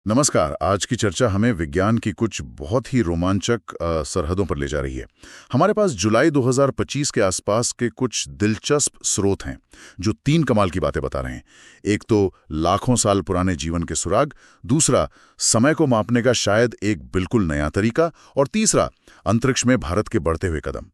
नमस्कार। आज की चर्चा हमें विज्ञान की कुछ बहुत ही रोमांचक सरहदों पर ले जा रही है। हमारे पास जुलाई 2025 के आसपास के कुछ दिलचस्प स्रोत हैं जो तीन कमाल की बातें बता रहे हैं। एक तो लाखों साल पुराने जीवन के सुराग, दूसरा समय को मापने का शायद एक बिल्कुल नया तरीका, और तीसरा अंतरिक्ष में भारत के बढ़ते हुए कदम।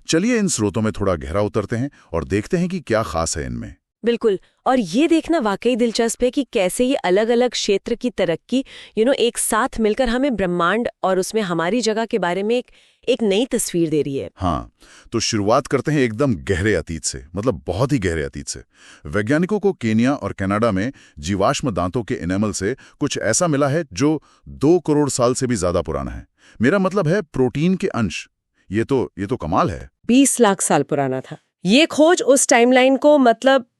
चलिए इन स्रोतों में थोड़ा गहरा उतरते हैं और देखते हैं कि क्या खास है इनमें। बिल्कुल। और ये देखना वाकई दिलचस्प है कि कैसे ये अलग अलग क्षेत्र की तरक्की एक साथ मिलकर हमें ब्रह्मांड और उसमें हमारी जगह के बारे में एक नई तस्वीर दे रही है। हाँ, तो शुरुआत करते हैं एकदम गहरे अतीत से, मतलब बहुत ही गहरे अतीत से। वैज्ञानिकों को केन्या और कनाडा में जीवाश्म दांतों के एनेमल से कुछ ऐसा मिला है जो 2 करोड़ साल से भी ज्यादा पुराना है। मेरा मतलब है प्रोटीन के अंश। ये तो कमाल है। 20 लाख साल पुराना था। ये खोज उस टाइमलाइन को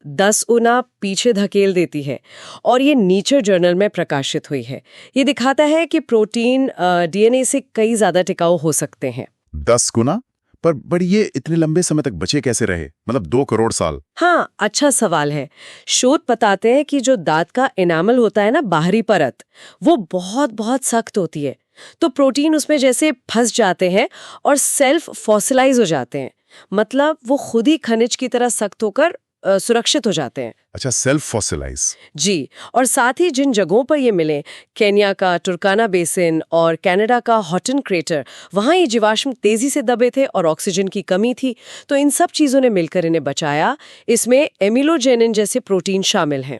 10 गुना पीछे धकेल देती है और ये नेचर जर्नल में प्रकाशित हुई है। ये दिखाता है कि प्रोटीन डीएनए से कई ज्यादा टिकाऊ हो सकते हैं। 10 गुना? पर ये इतने लंबे समय तक बचे कैसे रहे, मतलब 2 करोड़ साल? हाँ, अच्छा सवाल है। शोध बताते हैं कि जो दांत का एनामल होता है ना, बाहरी परत, वो बहुत बहुत सख्त होती है। तो प्रोटीन उसमें जैसे फंस जाते हैं और सेल्फ फॉसिलाइज हो जाते हैं। मतलब वो खुद ही खनिज की तरह सख्त होकर सुरक्षित हो जाते हैं। अच्छा, सेल्फ फॉसिलाइज। जी। और साथ ही जिन जगहों पर ये मिले, केन्या का टुर्काना बेसिन और कनाडा का हॉटन क्रेटर, वहाँ ये जीवाश्म तेजी से दबे थे और ऑक्सीजन की कमी थी। तो इन सब चीजों ने मिलकर इन्हें बचाया। इसमें एमिलोजेनिन जैसे प्रोटीन शामिल हैं।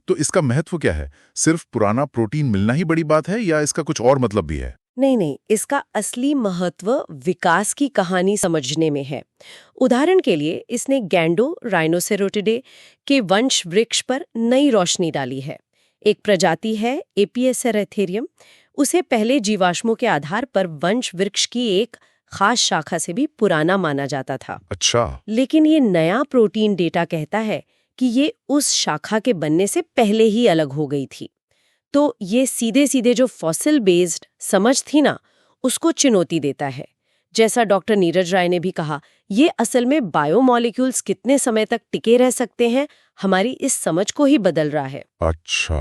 तो इसका महत्व क्या है? सिर्फ पुराना प्रोटीन मिलना ही बड़ी बात है या इसका कुछ और मतलब भी है? नहीं, इसका असली महत्व विकास की कहानी समझने में है। उदाहरण के लिए इसने गैंडो राइनोसेरोटिडे के वंश वृक्ष पर नई रोशनी डाली है। एक प्रजाति है एपियस एरेथेरियम। उसे पहले जीवाश्मों के आधार पर वंश वृक्ष की एक खास शाखा से भी पुराना माना जाता था। अच्छा। लेकिन ये नया प्रोटीन डेटा कहता है कि ये उस शाखा के बनने से पहले ही अलग हो गई थी। तो ये सीधे सीधे जो फॉसिल बेस्ड समझ थी ना, उसको चुनौती देता है। जैसा डॉक्टर नीरज राय ने भी कहा, ये असल में बायोमॉलिक्यूल्स कितने समय तक टिके रह सकते हैं, हमारी इस समझ को ही बदल रहा है। अच्छा,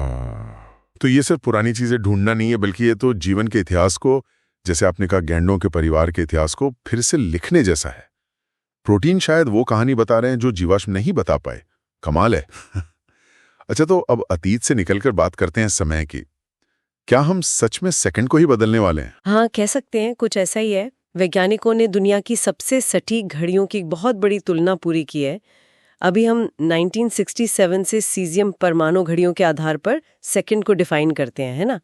तो ये सिर्फ पुरानी चीजें ढूंढना नहीं है, बल्कि ये तो जीवन के इतिहास को, जैसे आपने कहा गैंडों के परिवार के इतिहास को फिर से लिखने जैसा है। प्रोटीन शायद वो कहानी बता रहे हैं जो जीवाश्म नहीं बता पाए। कमाल है। अच्छा, तो अब अतीत से निकलकर बात करते हैं समय की। क्या हम सच में सेकंड को ही बदलने वाले हैं? हाँ, कह सकते हैं, कुछ ऐसा ही है। वैज्ञानिकों ने दुनिया की सबसे सटीक घड़ियों की बहुत बड़ी तुलना पूरी की है। अभी हम 1967 से सीजियम परमाणु घड़ियों के आधार पर सेकंड को डिफाइन करते हैं, है ना,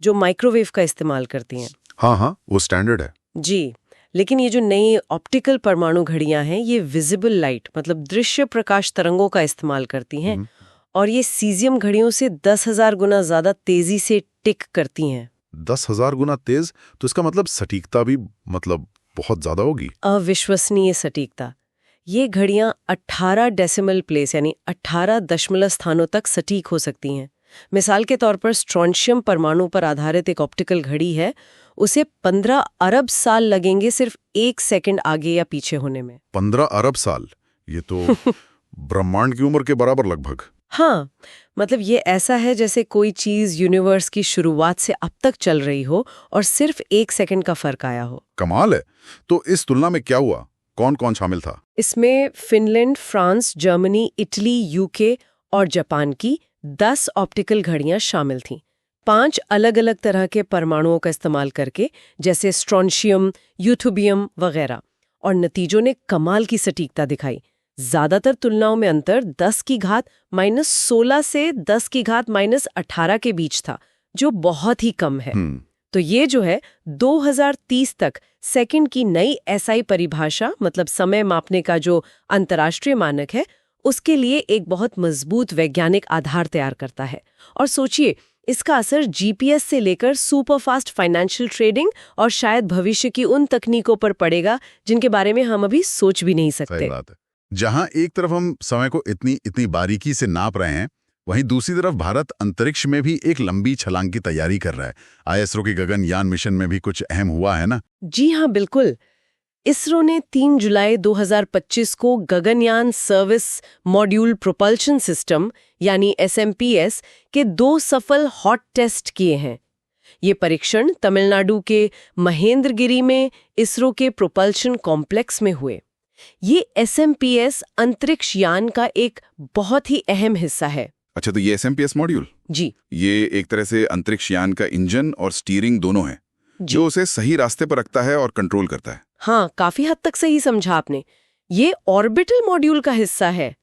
जो माइक्रोवेव का इस्तेमाल करती हैं। हाँ, वो स्टैंडर्ड है। जी। लेकिन ये जो नई ऑप्टिकल परमाणु घड़ियां हैं, ये विजिबल लाइट मतलब दृश्य प्रकाश तरंगों का इस्तेमाल करती हैं। और ये सीजियम घड़ियों से 10,000 गुना ज्यादा तेजी से टिक करती हैं। 10,000 गुना तेज? तो इसका मतलब सटीकता भी मतलब बहुत ज्यादा होगी। अविश्वसनीय सटीकता। ये घड़ियां 18 डेसिमल प्लेस यानी 18 दशमलव स्थानों तक सटीक हो सकती हैं। मिसाल के तौर पर स्ट्रोंशियम परमाणु पर आधारित एक ऑप्टिकल घड़ी है, उसे 15 अरब साल लगेंगे सिर्फ 1 सेकंड आगे या पीछे होने में। 15 अरब साल? ये तो ब्रह्मांड की उम्र के बराबर लगभग। हाँ, मतलब ये ऐसा है जैसे कोई चीज यूनिवर्स की शुरुआत से अब तक चल रही हो और सिर्फ 1 सेकंड का फर्क आया हो। कमाल है। तो इस तुलना में क्या हुआ? कौन कौन शामिल था? इसमें Finland, France, Germany, Italy, UK और जापान की 10 ऑप्टिकल घड़ियां शामिल थीं। 5 अलग अलग तरह के परमाणुओं का इस्तेमाल करके, जैसे स्ट्रोंशियम, यूथोबियम वगैरह। और नतीजों ने कमाल की सटीकता दिखाई। ज्यादातर तुलनाओं में अंतर 10 की घात -16 से 10 की घात -18 के बीच था, जो बहुत ही कम है। तो ये जो है 2030 तक सेकंड की नई एसआई परिभाषा, मतलब समय मापने का जो अंतर्राष्ट्रीय मानक है, उसके लिए एक बहुत मजबूत वैज्ञानिक आधार तैयार करता है। और सोचिए, इसका असर जीपीएस से लेकर सुपरफास्ट फाइनेंशियल ट्रेडिंग और शायद भविष्य की उन तकनीकों पर पड़ेगा जिनके बारे में हम अभी सोच भी नहीं सकते। सही बात है। जहां एक तरफ हम समय को इतनी बारीकी से नाप रहे हैं, वहीं दूसरी तरफ भारत अंतरिक्ष में भी एक लंबी छलांग की तैयारी कर रहा है। आईएसआरओ की गगनयान मिशन में भी कुछ अहम हुआ है ना? जी हाँ, बिल्कुल। इसरो ने 3 जुलाई 2025 को Gaganyaan service module propulsion system यानी SMPS के 2 सफल हॉट टेस्ट किए हैं। ये परीक्षण तमिलनाडु के महेंद्रगिरी में इसरो के प्रोपल्शन कॉम्प्लेक्स में हुए। ये SMPS अंतरिक्ष यान का एक बहुत ही अहम हिस्सा है। अच्छा, तो ये SMPS मॉड्यूल जी ये एक तरह से अंतरिक्ष यान का इंजन और स्टीयरिंग दोनों है, जो उसे सही रास्ते पर रखता है और कंट्रोल करता है। हाँ, काफी हद तक सही समझा आपने। ये ऑर्बिटल मॉड्यूल का हिस्सा है।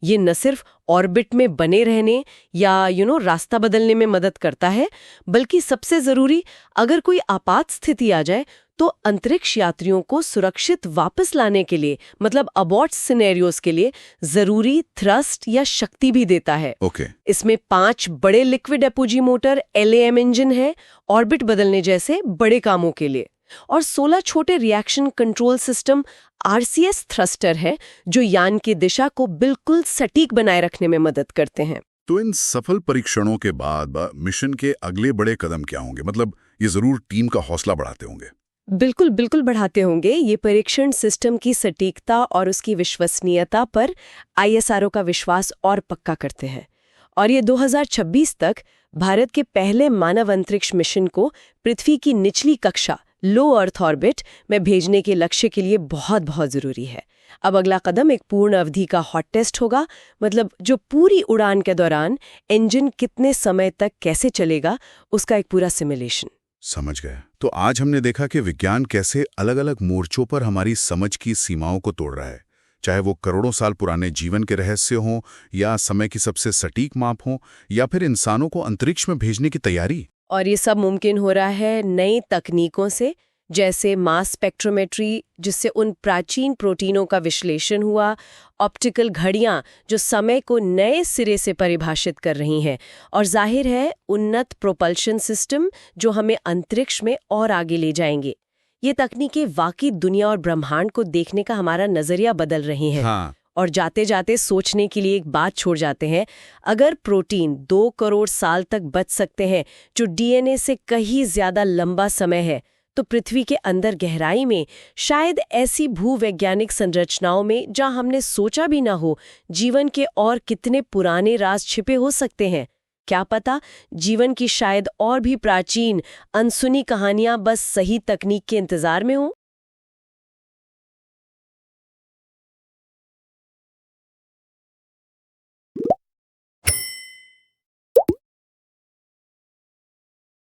ये न सिर्फ ऑर्बिट में बने रहने या रास्ता बदलने में मदद करता है, बल्कि सबसे जरूरी, अगर कोई आपात स्थिति आ जाए तो अंतरिक्ष यात्रियों को सुरक्षित वापस लाने के लिए, मतलब अबॉर्ट सिनेरियोस के लिए जरूरी थ्रस्ट या शक्ति भी देता है। ओके। इसमें 5 बड़े liquid apogee motor LAM engine है ऑर्बिट बदलने जैसे बड़े कामों के लिए, और 16 छोटे reaction control system RCS thruster है जो यान की दिशा को बिल्कुल सटीक बनाए रखने में मदद करते हैं। तो इन सफल परीक्षणों के बाद मिशन के अगले बड़े कदम क्या होंगे? मतलब ये जरूर टीम का हौसला बढ़ाते होंगे। बिल्कुल बिल्कुल बढ़ाते होंगे। ये परीक्षण सिस्टम की सटीकता और उसकी विश्वसनीयता पर ISRO का विश्वास और पक्का करते हैं, और ये 2026 तक भारत के पहले मानव अंतरिक्ष मिशन को पृथ्वी की निचली कक्षा लो अर्थ ऑर्बिट में भेजने के लक्ष्य के लिए बहुत बहुत जरूरी है। अब अगला कदम एक पूर्ण अवधि का हॉट टेस्ट होगा, मतलब जो पूरी उड़ान के दौरान इंजन कितने समय तक कैसे चलेगा उसका एक पूरा सिमुलेशन। समझ गए। तो आज हमने देखा कि विज्ञान कैसे अलग अलग मोर्चों पर हमारी समझ की सीमाओं को तोड़ रहा है, चाहे वो करोड़ों साल पुराने जीवन के रहस्य हों, या समय की सबसे सटीक माप हो, या फिर इंसानों को अंतरिक्ष में भेजने की तैयारी। और ये सब मुमकिन हो रहा है नई तकनीकों से, जैसे मास स्पेक्ट्रोमेट्री जिससे उन प्राचीन प्रोटीनों का विश्लेषण हुआ, ऑप्टिकल घड़ियां जो समय को नए सिरे से परिभाषित कर रही हैं, और जाहिर है उन्नत प्रोपल्शन सिस्टम जो हमें अंतरिक्ष में और आगे ले जाएंगे। ये तकनीकें वाकई दुनिया और ब्रह्मांड को देखने का हमारा नजरिया बदल रही हैं। हाँ। और जाते जाते सोचने के लिए एक बात छोड़ जाते हैं, अगर प्रोटीन 2 करोड़ साल तक बच सकते हैं, जो DNA से कहीं ज्यादा लंबा समय है, तो पृथ्वी के अंदर गहराई में शायद ऐसी भूवैज्ञानिक संरचनाओं में जहां हमने सोचा भी ना हो, जीवन के और कितने पुराने राज छिपे हो सकते हैं। क्या पता जीवन की शायद और भी प्राचीन अनसुनी कहानियां बस सही तकनीक के इंतजार में हो।